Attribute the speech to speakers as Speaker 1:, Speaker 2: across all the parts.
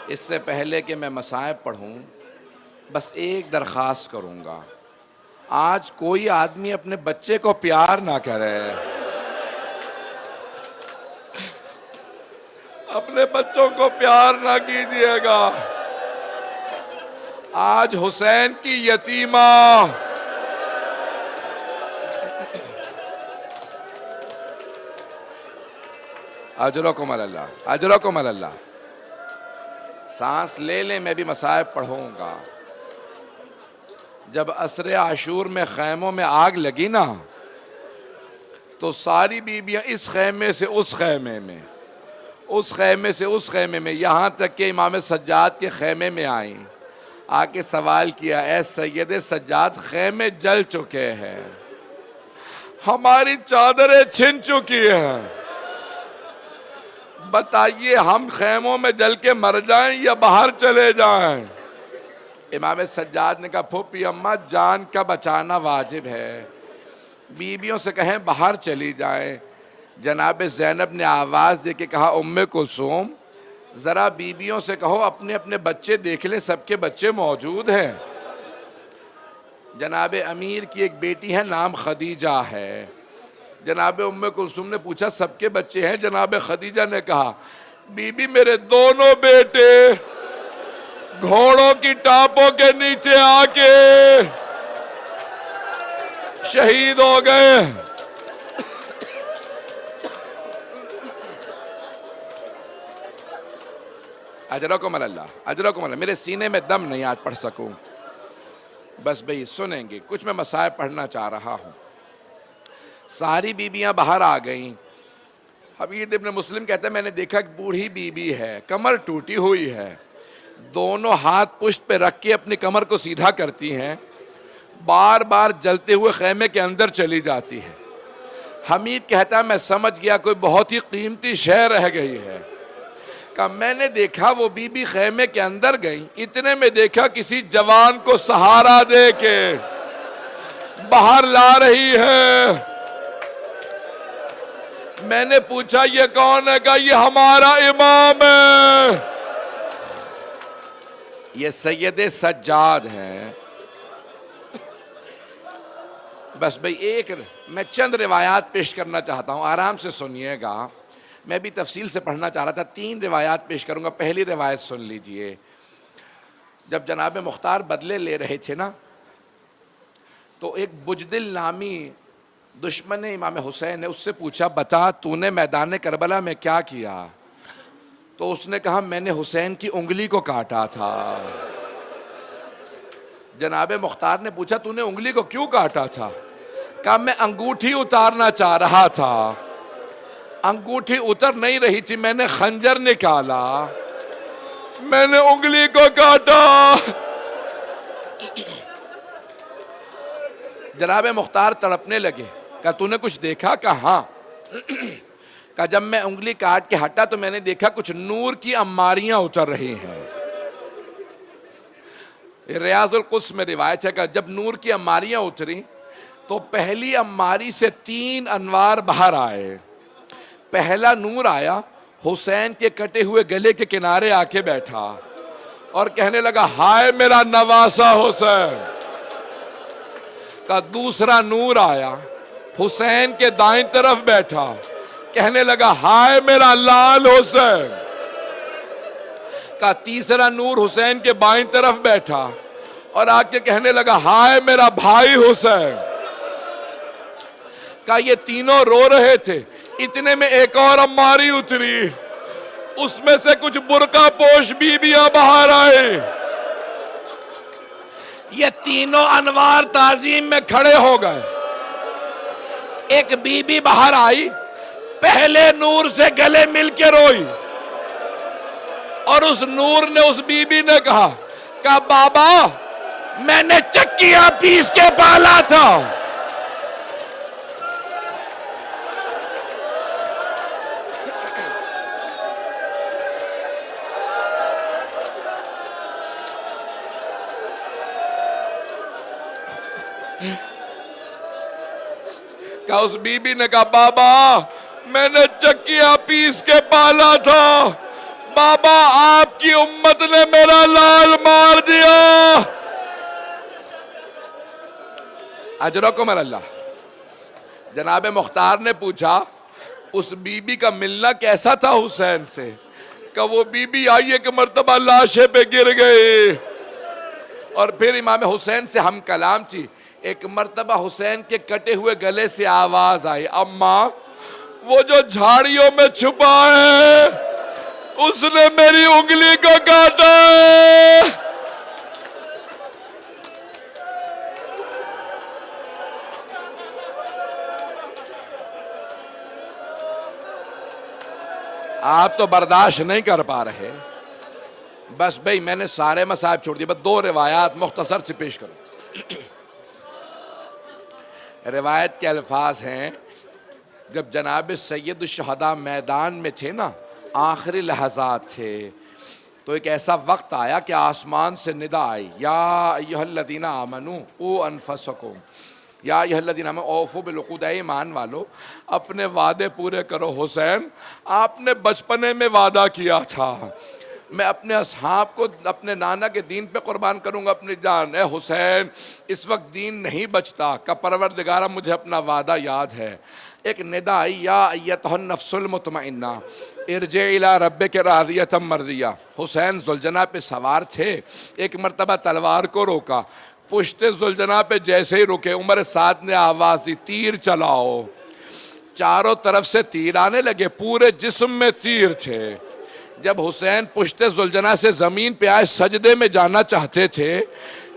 Speaker 1: اس سے پہلے کہ میں مصائب پڑھوں بس ایک درخواست کروں گا، آج کوئی آدمی اپنے بچے کو پیار نہ کرے، اپنے بچوں کو پیار نہ کیجیے گا۔ آج حسین کی یتیمہ اجرکم اللہ، اجرکم اللہ۔ سانس لے لیں، میں بھی مصائب پڑھوں گا۔ جب عصر عاشور میں خیموں میں آگ لگی نا تو ساری بیویاں اس خیمے سے اس خیمے میں، اس خیمے سے اس خیمے میں، یہاں تک کہ امام سجاد کے خیمے میں آئیں، آ کے سوال کیا، اے سید سجاد خیمے جل چکے ہیں، ہماری چادریں چھن چکی ہیں، بتائیے ہم خیموں میں جل کے مر جائیں یا باہر چلے جائیں؟ امام سجاد نے کہا، پھوپھی اماں جان کا بچانا واجب ہے، بیویوں سے کہیں باہر چلی جائیں۔ جناب زینب نے آواز دے کے کہا، ام کلثوم ذرا بیویوں سے کہو اپنے اپنے بچے دیکھ لیں، سب کے بچے موجود ہیں۔ جناب امیر کی ایک بیٹی ہے، نام خدیجہ ہے۔ جناب ام کلثوم نے پوچھا سب کے بچے ہیں؟ جناب خدیجہ نے کہا، بی بی میرے دونوں بیٹے گھوڑوں کی ٹاپوں کے نیچے آ کے شہید ہو گئے۔ اجرکم اللہ، اجرکم اللہ۔ میرے سینے میں دم نہیں آج پڑھ سکوں، بس بھئی سنیں گے، کچھ میں مصائب پڑھنا چاہ رہا ہوں۔ ساری بیویاں باہر آ گئیں۔ حبیب ابن مسلم کہتا ہے میں نے دیکھا ایک بوڑھی بیوی ہے، کمر ٹوٹی ہوئی ہے، دونوں ہاتھ پشت پہ رکھ کے اپنی کمر کو سیدھا کرتی ہیں، بار بار جلتے ہوئے خیمے کے اندر چلی جاتی ہے۔ حمید کہتا ہے میں سمجھ گیا کوئی بہت ہی قیمتی شے رہ گئی ہے۔ کہ میں نے دیکھا وہ بی بی خیمے کے اندر گئی، اتنے میں دیکھا کسی جوان کو سہارا دے کے باہر لا رہی ہے۔ میں نے پوچھا یہ کون ہے؟ کہا یہ ہمارا امام ہے، یہ سید سجاد ہیں۔ بس بھئی ایک میں چند روایات پیش کرنا چاہتا ہوں، آرام سے سنیے گا، میں بھی تفصیل سے پڑھنا چاہ رہا تھا، 3 روایات پیش کروں گا۔ پہلی روایت سن لیجئے۔ جب جناب مختار بدلے لے رہے تھے نا تو ایک بجدل نامی دشمن امام حسین نے اس سے پوچھا بتا تو نے میدان کربلا میں کیا کیا؟ تو اس نے کہا میں نے حسین کی انگلی کو کاٹا تھا۔ جناب مختار نے پوچھا تو نے انگلی کو کیوں کاٹا تھا؟ کہا میں انگوٹھی اتارنا چاہ رہا تھا، انگوٹھی اتر نہیں رہی تھی، میں نے خنجر نکالا، میں نے انگلی کو کاٹا۔ جناب مختار تڑپنے لگے، کہا تو نے کچھ دیکھا؟ کہا ہاں۔ کہا جب میں انگلی کاٹ کے ہٹا تو میں نے دیکھا کچھ نور کی اماریاں اتر رہی ہیں۔ ریاض القدس میں روایت ہے کہ جب نور کی اماریاں اتری تو پہلی اماری سے 3 انوار باہر آئے۔ پہلا نور آیا، حسین کے کٹے ہوئے گلے کے کنارے آ کے بیٹھا اور کہنے لگا ہائے میرا نواسا حسین۔ کا دوسرا نور آیا، حسین کے دائیں طرف بیٹھا، کہنے لگا ہائے میرا لال حسین۔ کا تیسرا نور حسین کے بائیں طرف بیٹھا اور آ کے کہنے لگا ہائے میرا بھائی حسین۔ کا یہ تینوں رو رہے تھے، اتنے میں ایک اور اماری اتری، اس میں سے کچھ برقع پوش بیویاں باہر آئے۔ یہ تینوں انوار تعظیم میں کھڑے ہو گئے۔ ایک بی بی باہر آئی، پہلے نور سے گلے مل کے روئی اور اس نور نے اس بی بی نے کہا بابا میں نے چکیاں پیس کے پالا تھا۔ اس بی بی نے کہا بابا میں نے چکیاں پیس کے پالا تھا، بابا آپ کی امت نے میرا لال مار دیا۔ اجرکم اللہ۔ جناب مختار نے پوچھا اس بی بی کا ملنا کیسا تھا حسین سے؟ کہ وہ بی بی آئی ایک مرتبہ لاشے پہ گر گئے، اور پھر امام حسین سے ہم کلام تھی۔ ایک مرتبہ حسین کے کٹے ہوئے گلے سے آواز آئی، اماں وہ جو جھاڑیوں میں چھپا ہے اس نے میری انگلی کو کاٹا ہے۔ آپ تو برداشت نہیں کر پا رہے۔ بس بھئی میں نے سارے مصائب چھوڑ دیے، بس 2 روایات مختصر سے پیش کروں۔ روایت کے الفاظ ہیں، جب جناب سید الشہداء میدان میں تھے نا، آخری لحظات تھے، تو ایک ایسا وقت آیا کہ آسمان سے ندا آئی، یا ایھا الذین آمنوا قوا انفسکم، یا ایھا الذین آمنوا اوفوا بالعقود، اے ایمان والو اپنے وعدے پورے کرو۔ حسین آپ نے بچپنے میں وعدہ کیا تھا میں اپنے اصحاب کو اپنے نانا کے دین پہ قربان کروں گا اپنی جان۔ اے حسین اس وقت دین نہیں بچتا، کہ پروردگارہ مجھے اپنا وعدہ یاد ہے۔ ایک ندا آئی، یا ایتھا النفس المطمئنہ ارجعی الی ربک راضیۃ مرضیہ۔ حسین ذوالجناح پہ سوار تھے، ایک مرتبہ تلوار کو روکا، پشت ذوالجناح پہ جیسے ہی رکے عمر سعد نے آواز دی، تیر چلاؤ۔ چاروں طرف سے تیر آنے لگے، پورے جسم میں تیر تھے۔ جب حسین پشت ذوالجناح سے زمین پہ آئے، سجدے میں جانا چاہتے تھے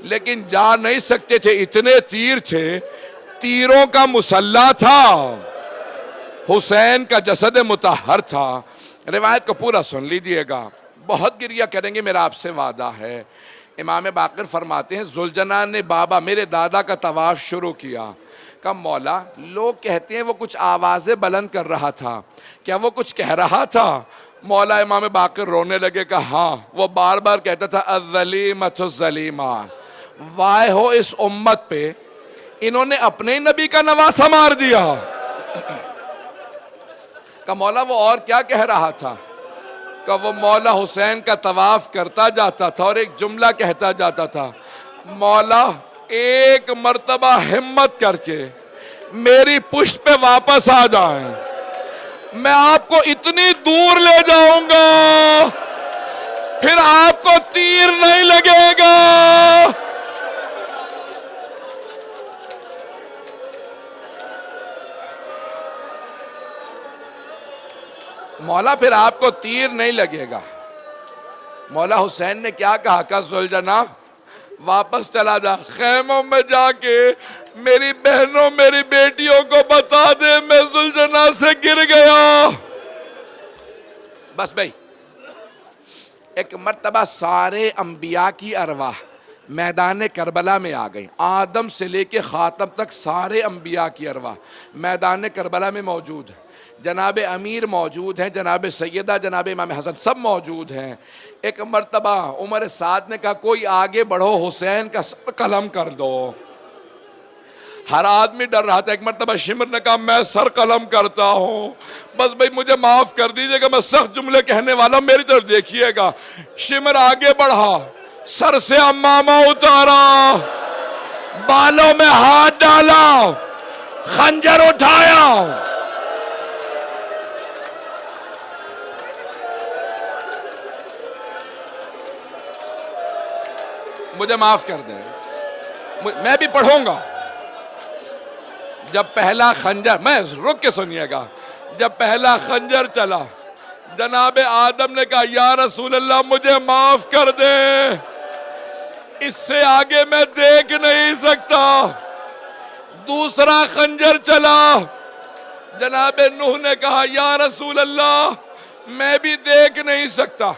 Speaker 1: لیکن جا نہیں سکتے تھے، اتنے تیر تھے، تیروں کا مسلح تھا، حسین کا جسد مطہر تھا۔ روایت کو پورا سن لیجئے گا، بہت گریہ کریں گے، میرا آپ سے وعدہ ہے۔ امام باقر فرماتے ہیں ذوالجناح نے بابا میرے دادا کا طواف شروع کیا، کہا مولا لوگ کہتے ہیں وہ کچھ آوازیں بلند کر رہا تھا، کیا وہ کچھ کہہ رہا تھا؟ مولا امام باقر رونے لگے، کہا ہاں، وہ بار بار کہتا تھا الظلیمۃ الظلیمہ، وائے ہو اس امت پہ، انہوں نے اپنے نبی کا نواسہ مار دیا۔ کہ مولا وہ اور کیا کہہ رہا تھا؟ کہ وہ مولا حسین کا طواف کرتا جاتا تھا اور ایک جملہ کہتا جاتا تھا، مولا ایک مرتبہ ہمت کر کے میری پشت پہ واپس آ جائیں، میں آپ کو اتنی دور لے جاؤں گا پھر آپ کو تیر نہیں لگے گا۔ مولا پھر آپ کو تیر نہیں لگے گا۔ مولا حسین نے کیا کہا؟ کہ ذوالجناح واپس چلا جا، خیموں میں جا کے میری بہنوں میری بیٹیوں کو بتا دے میں ذوالجناح سے گر گیا۔ بس بھئی ایک مرتبہ سارے انبیاء کی ارواح میدان کربلا میں آ گئی، آدم سے لے کے خاتم تک سارے انبیاء کی ارواح میدان کربلا میں موجود ہیں۔ جناب امیر موجود ہیں، جناب سیدہ جناب امام حسن سب موجود ہیں۔ ایک مرتبہ عمر سعد نے کہا کوئی آگے بڑھو، حسین کا سر قلم کر دو۔ ہر آدمی ڈر رہا تھا۔ ایک مرتبہ شمر نے کہا میں سر قلم کرتا ہوں، بس بھئی مجھے معاف کر دیجئے گا، میں سخت جملے کہنے والا ہوں، میری طرف دیکھیے گا۔ شمر آگے بڑھا، سر سے امامہ اتارا، بالوں میں ہاتھ ڈالا، خنجر اٹھایا، مجھے معاف کر دیں، میں بھی پڑھوں گا۔ جب پہلا خنجر، میں رک کے سنیے گا، جب پہلا خنجر چلا جناب آدم نے کہا یا رسول اللہ مجھے معاف کر دے، اس سے آگے میں دیکھ نہیں سکتا۔ دوسرا خنجر چلا، جناب نوح نے کہا یا رسول اللہ میں بھی دیکھ نہیں سکتا۔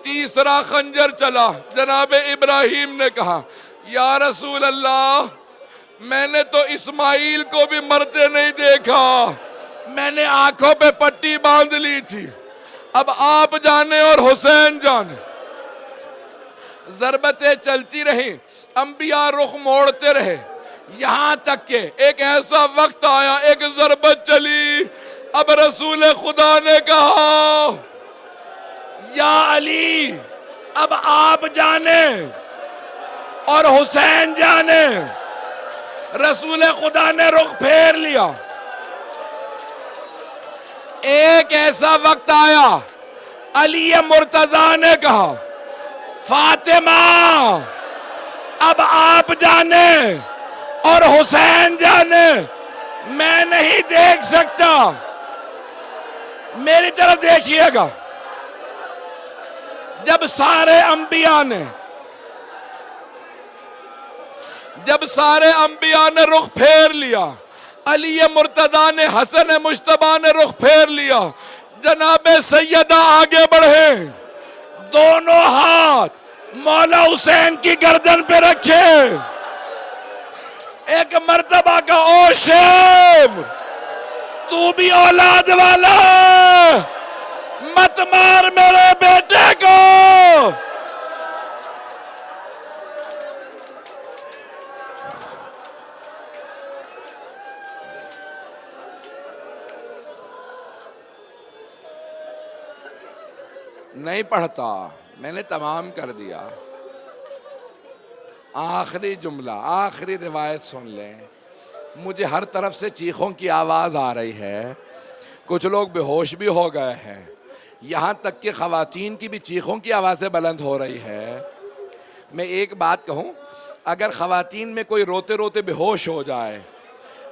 Speaker 1: تیسرا خنجر چلا، جناب ابراہیم نے کہا یا رسول اللہ میں نے تو اسماعیل کو بھی مرتے نہیں دیکھا، میں نے آنکھوں پہ پٹی باندھ لی تھی، اب آپ جانے اور حسین جانے۔ ضربتیں چلتی رہیں، انبیاء رخ موڑتے رہے، یہاں تک کہ ایک ایسا وقت آیا، ایک ضربت چلی، اب رسول خدا نے کہا یا علی اب آپ جانے اور حسین جانے. رسول خدا نے رخ پھیر لیا. ایک ایسا وقت آیا علی مرتضیٰ نے کہا فاطمہ اب آپ جانے اور حسین جانے، میں نہیں دیکھ سکتا. میری طرف دیکھیے گا. جب سارے انبیاء نے رخ پھیر لیا، علی مرتضیٰ نے، حسن مجتبیٰ نے رخ پھیر لیا، جناب سیدہ آگے بڑھے، دونوں ہاتھ مولا حسین کی گردن پہ رکھے، ایک مرتبہ کا او شیم تو بھی اولاد والا مت مار میرے بیٹے کو. نہیں پڑھتا، میں نے تمام کر دیا. آخری جملہ، آخری روایت سن لیں. مجھے ہر طرف سے چیخوں کی آواز آ رہی ہے، کچھ لوگ بے ہوش بھی ہو گئے ہیں، یہاں تک کہ خواتین کی بھی چیخوں کی آوازیں بلند ہو رہی ہے. میں ایک بات کہوں، اگر خواتین میں کوئی روتے روتے بے ہوش ہو جائے،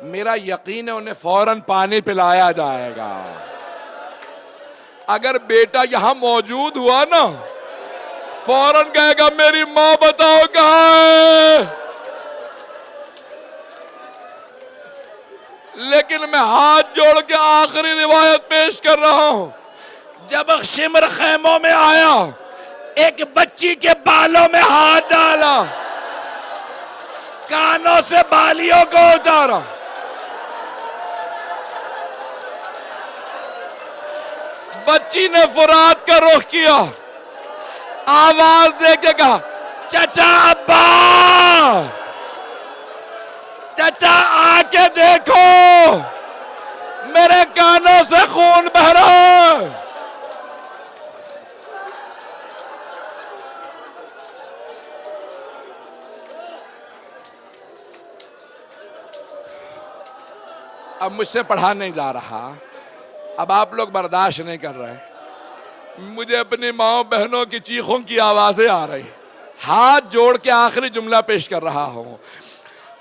Speaker 1: میرا یقین ہے انہیں فوراً پانی پلایا جائے گا. اگر بیٹا یہاں موجود ہوا نا، فوراً کہے گا میری ماں بتاؤ کہاں ہے. لیکن میں ہاتھ جوڑ کے آخری روایت پیش کر رہا ہوں. جب شمر خیموں میں آیا، ایک بچی کے بالوں میں ہاتھ ڈالا، کانوں سے بالیوں کو اتارا، بچی نے فرات کا رخ کیا، آواز دے کے کہا چچا ابا، چچا آ کے دیکھو میرے کانوں سے خون بہ رہا ہے. اب مجھ سے پڑھا نہیں جا رہا، اب آپ لوگ برداشت نہیں کر رہے، مجھے اپنی ماں بہنوں کی چیخوں کی آوازیں آ رہی. ہاتھ جوڑ کے آخری جملہ پیش کر رہا ہوں.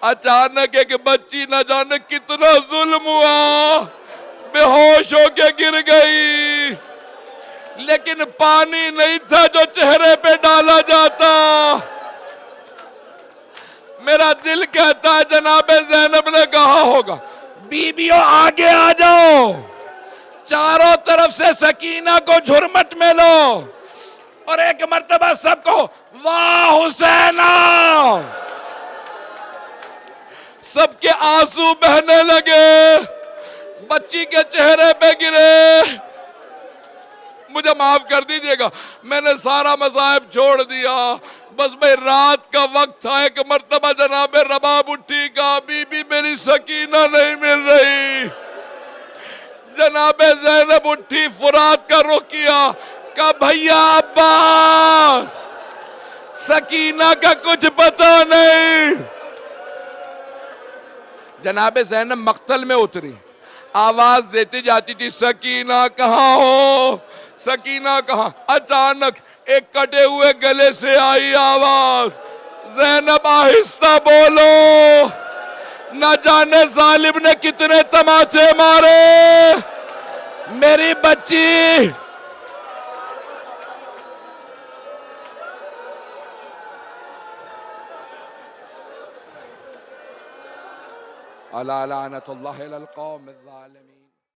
Speaker 1: اچانک ایک بچی نہ جانے کتنا ظلم ہوا، بے ہوش ہو کے گر گئی، لیکن پانی نہیں تھا جو چہرے پہ ڈالا جاتا. میرا دل کہتا ہے جناب زینب نے کہا ہوگا بیبیوں آگے آ جاؤ، چاروں طرف سے سکینہ کو جھرمٹ میں لو، اور ایک مرتبہ سب کو واہ حسینہ. سب کے آنسو بہنے لگے، بچی کے چہرے پہ گرے. مجھے معاف کر دیجئے گا، میں نے سارا مذاہب چھوڑ دیا، بس میں رات کا وقت تھا. ایک مرتبہ جناب رباب اٹھی، کہا بی بی میری سکینہ نہیں مل رہی. جناب زینب اٹھی، فرات کا رخ کیا، کہا بھیا عباس سکینہ کا کچھ پتہ نہیں. جناب زینب مقتل میں اتری، آواز دیتی جاتی تھی سکینہ کہاں ہو، سکینہ کہاں. اچانک ایک کٹے ہوئے گلے سے آئی آواز، زینب آہستہ بولو، نہ جانے ظالم نے کتنے تماچے مارے میری بچی. الا لعنت اللہ علی القوم الظالمین.